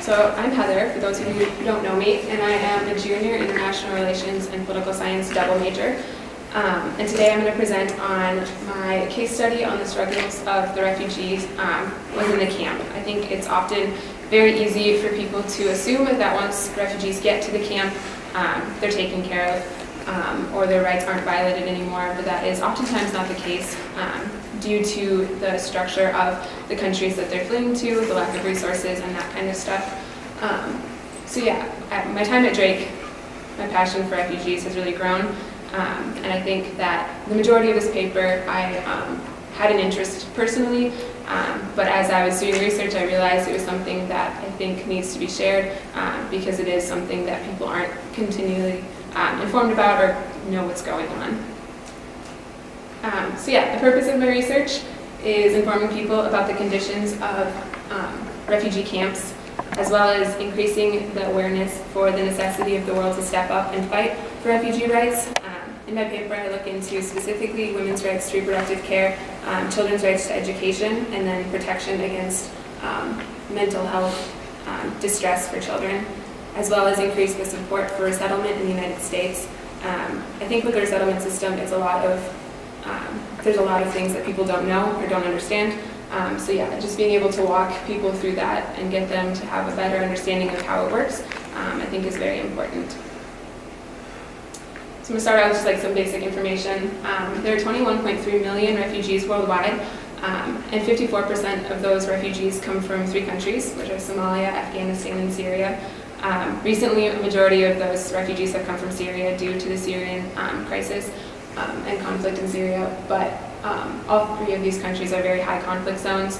So I'm Heather, for those of you who don't know me, and I am a junior International Relations and Political Science double major. And today I'm going to present on my case study on the struggles of the refugees within the camp. I think it's often very easy for people to assume that once refugees get to the camp, they're taken care of, or their rights aren't violated anymore, but that is oftentimes not the case due to the structure of the countries that they're fleeing to, the lack of resources, and that kind of stuff. So yeah, at my time at Drake, my passion for refugees has really grown. And I think that the majority of this paper I had an interest personally, but as I was doing research I realized it was something that I think needs to be shared because it is something that people aren't continually informed about or know what's going on. So yeah, the purpose of my research is informing people about the conditions of refugee camps, as well as increasing the awareness for the necessity of the world to step up and fight for refugee rights. In my paper, I look into specifically women's rights to reproductive care, children's rights to education, and then protection against mental health distress for children, as well as increase the support for resettlement in the United States. I think with the resettlement system, there's a lot of things that people don't know or don't understand. So yeah, just being able to walk people through that and get them to have a better understanding of how it works, I think is very important. So I'm going to start out with just like some basic information. There are 21.3 million refugees worldwide, and 54% of those refugees come from 3 countries, which are Somalia, Afghanistan, and Syria. Recently, a majority of those refugees have come from Syria due to the Syrian crisis and conflict in Syria, but all 3 of these countries are very high conflict zones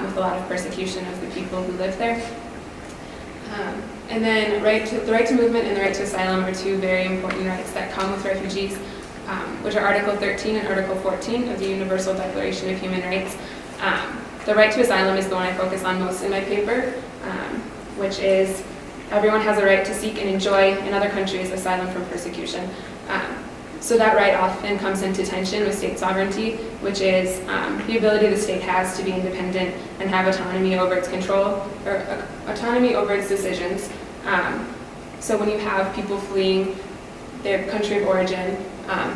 with a lot of persecution of the people who live there. And then the right to movement and the right to asylum are 2 very important rights that come with refugees, which are Article 13 and Article 14 of the Universal Declaration of Human Rights. The right to asylum is the one I focus on most in my paper, which is everyone has a right to seek and enjoy in other countries asylum from persecution. So that right often comes into tension with state sovereignty, which is the ability the state has to be independent and have autonomy over its control, or autonomy over its decisions. So when you have people fleeing their country of origin,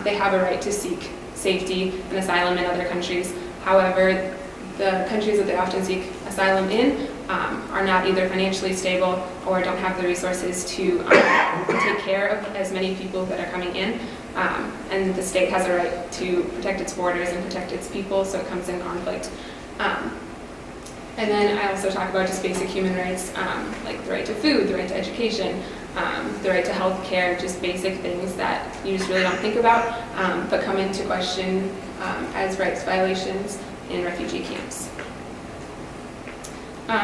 they have a right to seek safety and asylum in other countries. However, the countries that they often seek asylum in are not either financially stable or don't have the resources to take care of as many people that are coming in. And the state has a right to protect its borders and protect its people, so it comes in conflict. And then I also talk about just basic human rights, like the right to food, the right to education, the right to health care, just basic things that you just really don't think about, but come into question as rights violations in refugee camps.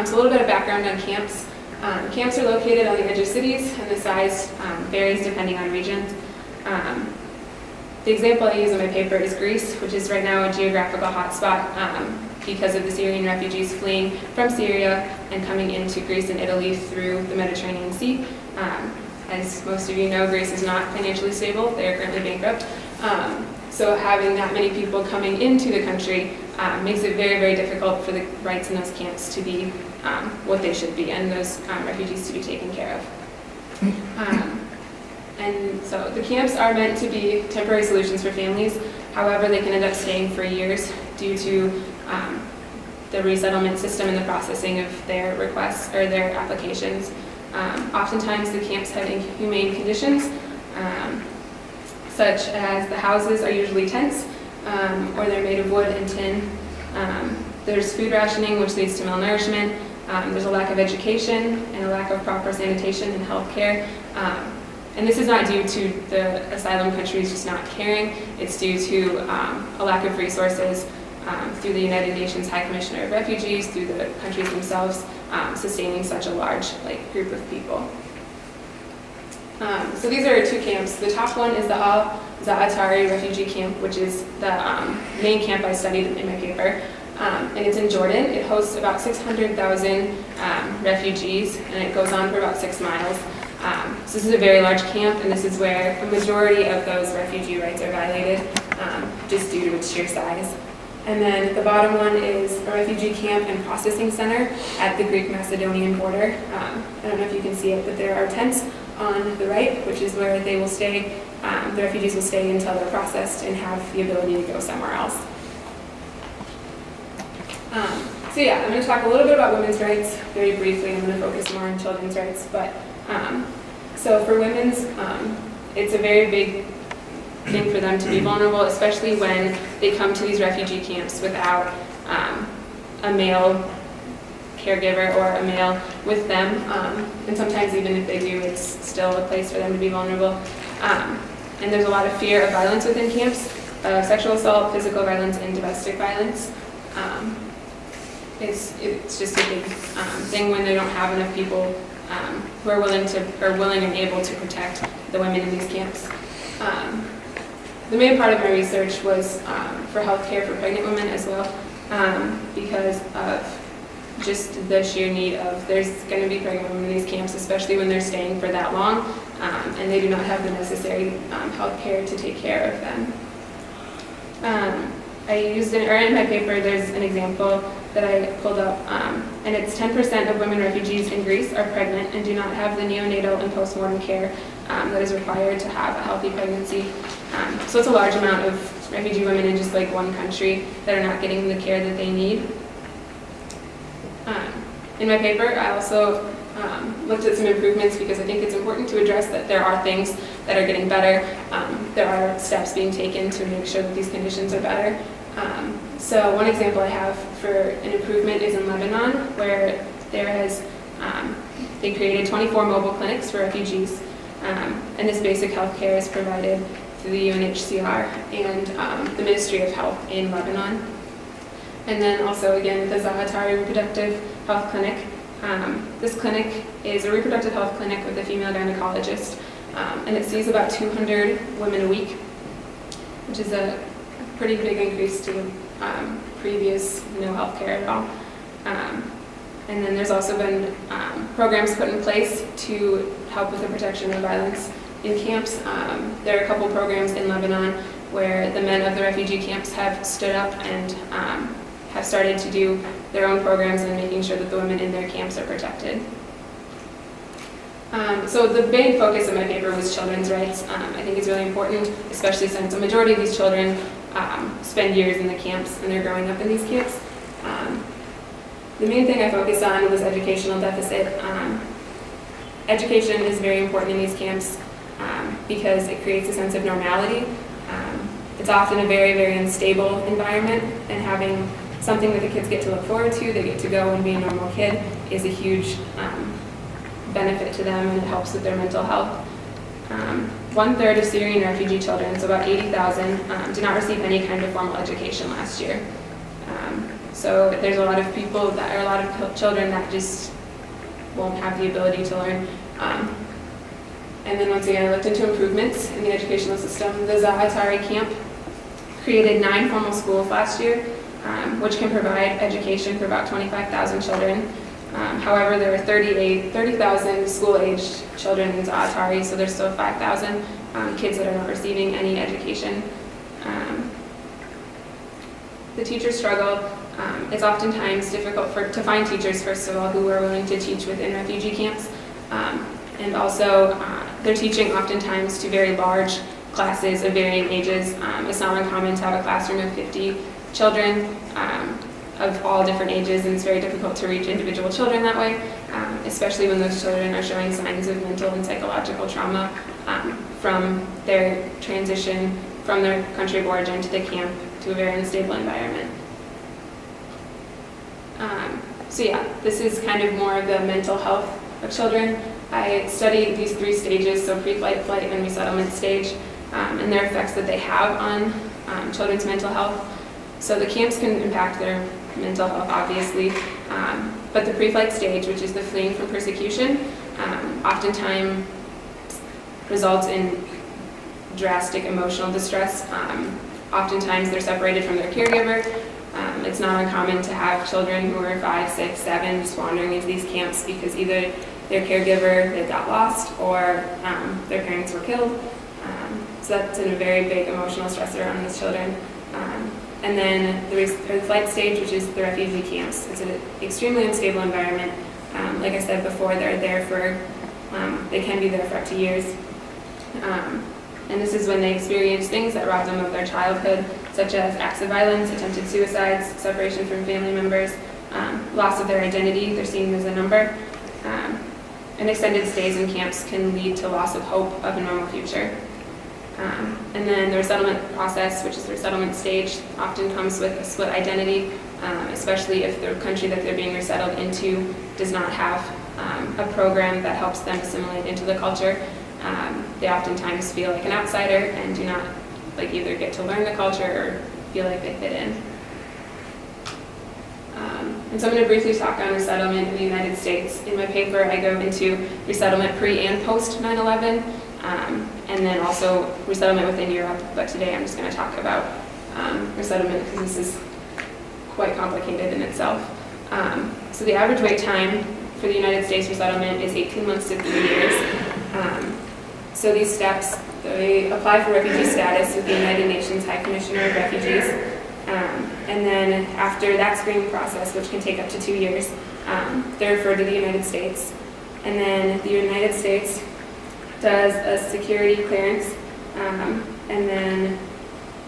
So a little bit of background on camps. Camps are located on the edge of cities, and the size varies depending on regions. The example I use in my paper is Greece, which is right now a geographical hotspot because of the Syrian refugees fleeing from Syria and coming into Greece and Italy through the Mediterranean Sea. As most of you know, Greece is not financially stable. They are currently bankrupt. So having that many people coming into the country makes it very, very difficult for the rights in those camps to be what they should be, and those refugees to be taken care of. And so the camps are meant to be temporary solutions for families. However, they can end up staying for years due to the resettlement system and the processing of their requests or their applications. Oftentimes the camps have inhumane conditions, such as the houses are usually tents, or they're made of wood and tin. There's food rationing, which leads to malnourishment. There's a lack of education and a lack of proper sanitation and health care. And this is not due to the asylum countries just not caring. It's due to a lack of resources through the United Nations High Commissioner of Refugees, through the countries themselves, sustaining such a large group of people. So these are 2 camps. The top one is the Al-Zaatari refugee camp, which is the main camp I studied in my paper. And it's in Jordan. It hosts about 600,000 refugees, and it goes on for about 6 miles. So this is a very large camp, and this is where the majority of those refugee rights are violated, just due to its sheer size. And then the bottom one is a refugee camp and processing center at the Greek-Macedonian border. I don't know if you can see it, but there are tents on the right, which is where they will stay. The refugees will stay until they're processed and have the ability to go somewhere else. So yeah, I'm going to talk a little bit about women's rights very briefly. I'm going to focus more on children's rights. But so for women's, it's a very big thing for them to be vulnerable, especially when they come to these refugee camps without a male caregiver or a male with them. And sometimes even if they do, it's still a place for them to be vulnerable. And there's a lot of fear of violence within camps, sexual assault, physical violence, and domestic violence. It's just a big thing when they don't have enough people who are willing and able to protect the women in these camps. The main part of my research was for healthcare for pregnant women as well, because of just the sheer need of, there's going to be pregnant women in these camps, especially when they're staying for that long, and they do not have the necessary health care to take care of them. In my paper, there's an example that I pulled up, and it's 10% of women refugees in Greece are pregnant and do not have the neonatal and postmortem care that is required to have a healthy pregnancy. So it's a large amount of refugee women in just like one country that are not getting the care that they need. In my paper, I also looked at some improvements because I think it's important to address that there are things that are getting better. There are steps being taken to make sure that these conditions are better. So one example I have for an improvement is in Lebanon, where they created 24 mobile clinics for refugees, and this basic health care is provided through the UNHCR and the Ministry of Health in Lebanon. And then also, again, the Zahatari Reproductive Health Clinic. This clinic is a reproductive health clinic with a female gynecologist, and it sees about 200 women a week, which is a pretty big increase to previous no health care at all. And then there's also been programs put in place to help with the protection of violence in camps. There are a couple programs in Lebanon where the men of the refugee camps have stood up and have started to do their own programs and making sure that the women in their camps are protected. So the main focus of my paper was children's rights. I think it's really important, especially since a majority of these children spend years in the camps and they're growing up in these camps. The main thing I focused on was educational deficit. Education is very important in these camps because it creates a sense of normality. It's often a very, very unstable environment, and having something that the kids get to look forward to, they get to go and be a normal kid, is a huge benefit to them, and it helps with their mental health. 1/3 of Syrian refugee children, so about 80,000, did not receive any kind of formal education last year. So there's a lot of children that just won't have the ability to learn. And then once again, I looked into improvements in the educational system. The Zahatari camp created 9 formal schools last year, which can provide education for about 25,000 children. However, there are 30,000 school-aged children in Zahatari, so there's still 5,000 kids that are not receiving any education. The teachers struggle. It's oftentimes difficult to find teachers, first of all, who are willing to teach within refugee camps. And also, they're teaching oftentimes to very large classes of varying ages. It's not uncommon to have a classroom of 50 children of all different ages, and it's very difficult to reach individual children that way, especially when those children are showing signs of mental and psychological trauma from their transition from their country of origin to the camp to a very unstable environment. So yeah, this is kind of more of the mental health of children. I studied these 3 stages, so pre-flight, flight, and resettlement stage, and their effects that they have on children's mental health. So the camps can impact their mental health, obviously, but the pre-flight stage, which is the fleeing from persecution, oftentimes results in drastic emotional distress. Oftentimes they're separated from their caregiver. It's not uncommon to have children who are 5, 6, 7 just wandering into these camps because either their caregiver, they got lost, or their parents were killed. So that's a very big emotional stressor on these children. And then the flight stage, which is the refugee camps. It's an extremely unstable environment. Like I said before, they're there for, they can be there for up to years. And this is when they experience things that rob them of their childhood, such as acts of violence, attempted suicides, separation from family members, loss of their identity, they're seen as a number, and extended stays in camps can lead to loss of hope of a normal future. And then the resettlement process, which is the resettlement stage, often comes with a split identity, especially if the country that they're being resettled into does not have a program that helps them assimilate into the culture. They oftentimes feel like an outsider and do not either get to learn the culture or feel like they fit in. And so I'm going to briefly talk on resettlement in the United States. In my paper, I go into resettlement pre and post 9/11, and then also resettlement within Europe. But today I'm just going to talk about resettlement because this is quite complicated in itself. So the average wait time for the United States resettlement is 18 months to 3 years. So these steps, they apply for refugee status with the United Nations High Commissioner of Refugees. And then after that screening process, which can take up to 2 years, they're referred to the United States. And then the United States does a security clearance.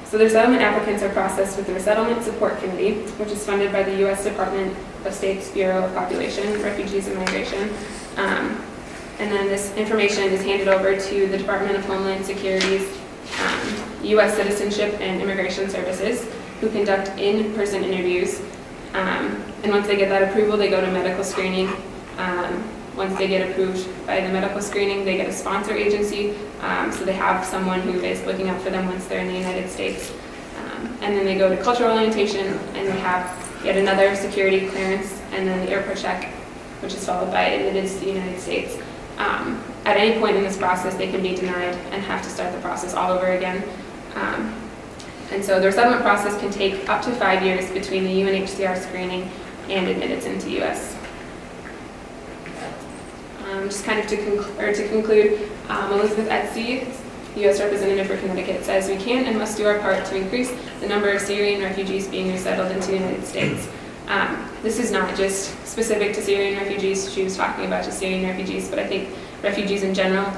So the resettlement applicants are processed with the Resettlement Support Committee, which is funded by the U.S. Department of State's Bureau of Population, Refugees, and Migration. And then this information is handed over to the Department of Homeland Security's U.S. Citizenship and Immigration Services, who conduct in-person interviews. And once they get that approval, they go to medical screening. Once they get approved by the medical screening, they get a sponsor agency. So they have someone who is looking out for them once they're in the United States. And then they go to cultural orientation, and they have yet another security clearance, and then the airport check, which is followed by admitted to the United States. At any point in this process, they can be denied and have to start the process all over again. And so the resettlement process can take up to 5 years between the UNHCR screening and admittance into U.S. Just kind of to conclude, Elizabeth Etsy, U.S. Representative for Connecticut, says we can and must do our part to increase the number of Syrian refugees being resettled into the United States. This is not just specific to Syrian refugees. She was talking about just Syrian refugees, but I think refugees in general,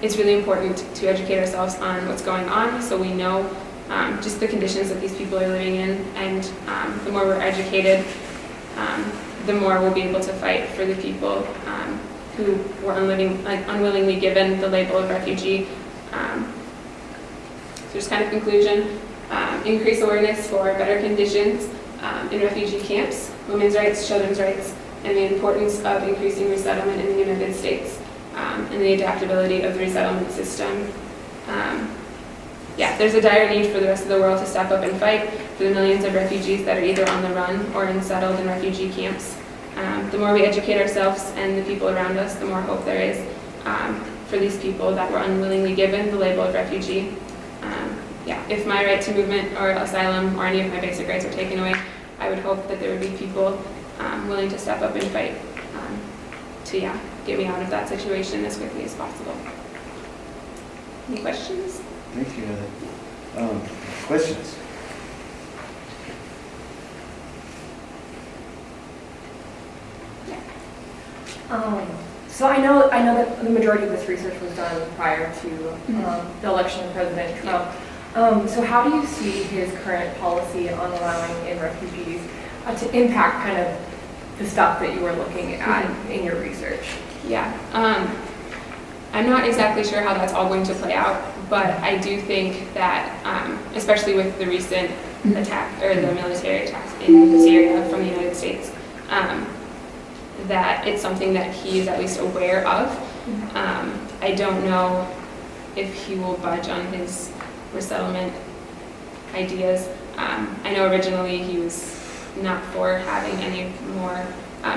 it's really important to educate ourselves on what's going on so we know just the conditions that these people are living in, and the more we're educated, the more we'll be able to fight for the people who were unwillingly given the label of refugee. So just kind of conclusion, increase awareness for better conditions in refugee camps, women's rights, children's rights, and the importance of increasing resettlement in the United States, and the adaptability of the resettlement system. There's a dire need for the rest of the world to step up and fight for the millions of refugees that are either on the run or settled in refugee camps. The more we educate ourselves and the people around us, the more hope there is for these people that were unwillingly given the label of refugee. If my right to movement or asylum or any of my basic rights are taken away, I would hope that there would be people willing to step up and fight to get me out of that situation as quickly as possible. Any questions? Thank you, Heather. Questions? So I know that the majority of this research was done prior to the election of President Trump. So how do you see his current policy on allowing in refugees to impact kind of the stuff that you were looking at in your research? I'm not exactly sure how that's all going to play out, but I do think that, especially with the recent attack, or the military attacks in Syria from the United States, that it's something that he is at least aware of. I don't know if he will budge on his resettlement ideas. I know originally he was not for having any more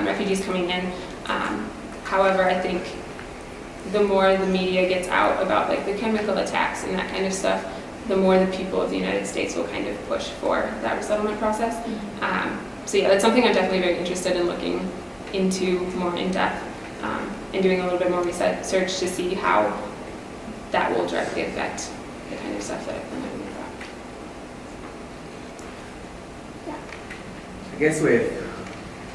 refugees coming in. However, I think the more the media gets out about the chemical attacks and that kind of stuff, the more the people of the United States will kind of push for that resettlement process. So that's something I'm definitely very interested in looking into more in depth, and doing a little bit more research to see how that will directly affect the kind of stuff that I've been learning I guess with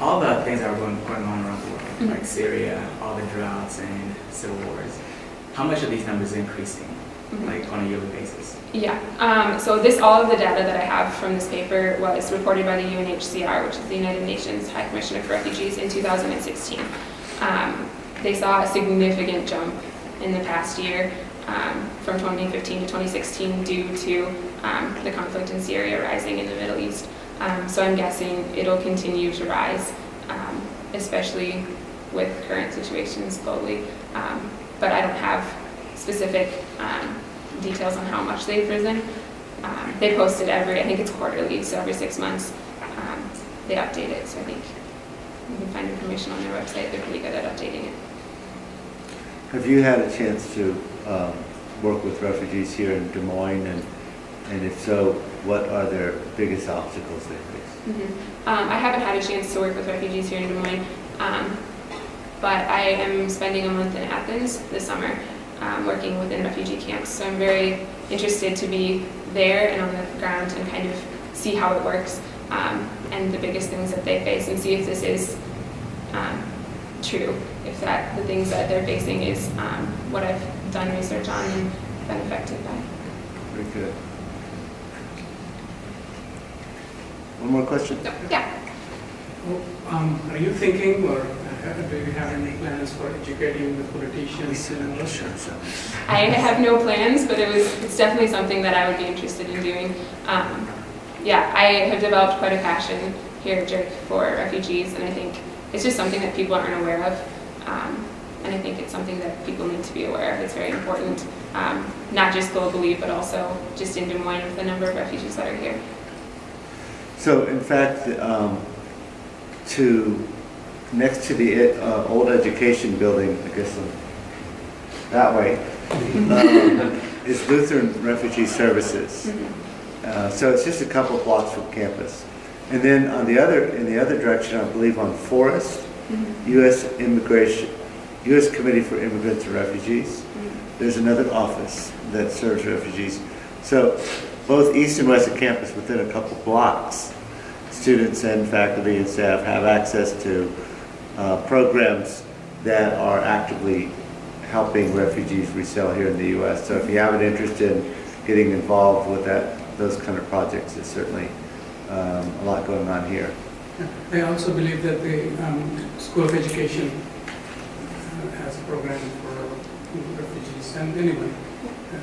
all the things that are going on around the world, Mhm. like Syria, all the droughts and civil wars, how much of these numbers are increasing, Mhm. like on a yearly basis? Yeah, so all of the data that I have from this paper was reported by the UNHCR, which is the United Nations High Commissioner for Refugees, in 2016. They saw a significant jump in the past year from 2015 to 2016 due to the conflict in Syria rising in the Middle East. So I'm guessing it'll continue to rise, especially with current situations globally. But I don't have specific details on how much they've risen. They post it I think it's quarterly, so every 6 months they update it. So I think you can find information on their website. They're pretty good at updating it. Have you had a chance to work with refugees here in Des Moines, and if so, what are their biggest obstacles they face? I haven't had a chance to work with refugees here in Des Moines, but I am spending a month in Athens this summer working within refugee camps. So I'm very interested to be there and on the ground and kind of see how it works and the biggest things that they face, and see if this is true, if the things that they're facing is what I've done research on and been affected by. Very good. One more question? So, yeah. Are you thinking, or do you have any plans for educating the politicians? I have no plans, but it's definitely something that I would be interested in doing. Yeah, I have developed quite a passion here at JERC for refugees, and I think it's just something that people aren't aware of. And I think it's something that people need to be aware of. It's very important, not just globally, but also just in Des Moines with the number of refugees that are here. So, in fact, next to the old education building, I guess that way, is Lutheran Refugee Services. So it's just a couple of blocks from campus. And then in the other direction, I believe on Forest, U.S. Committee for Immigrants and Refugees. There's another office that serves refugees. So both east and west of campus, within a couple blocks, students and faculty and staff have access to programs that are actively helping refugees resettle here in the U.S. So if you have an interest in getting involved with those kind of projects, there's certainly a lot going on here. I also believe that the School of Education has a program for refugees and anyone,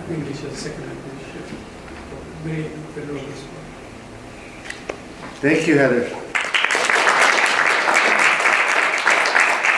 English as a second language. Very robust. Thank you, Heather.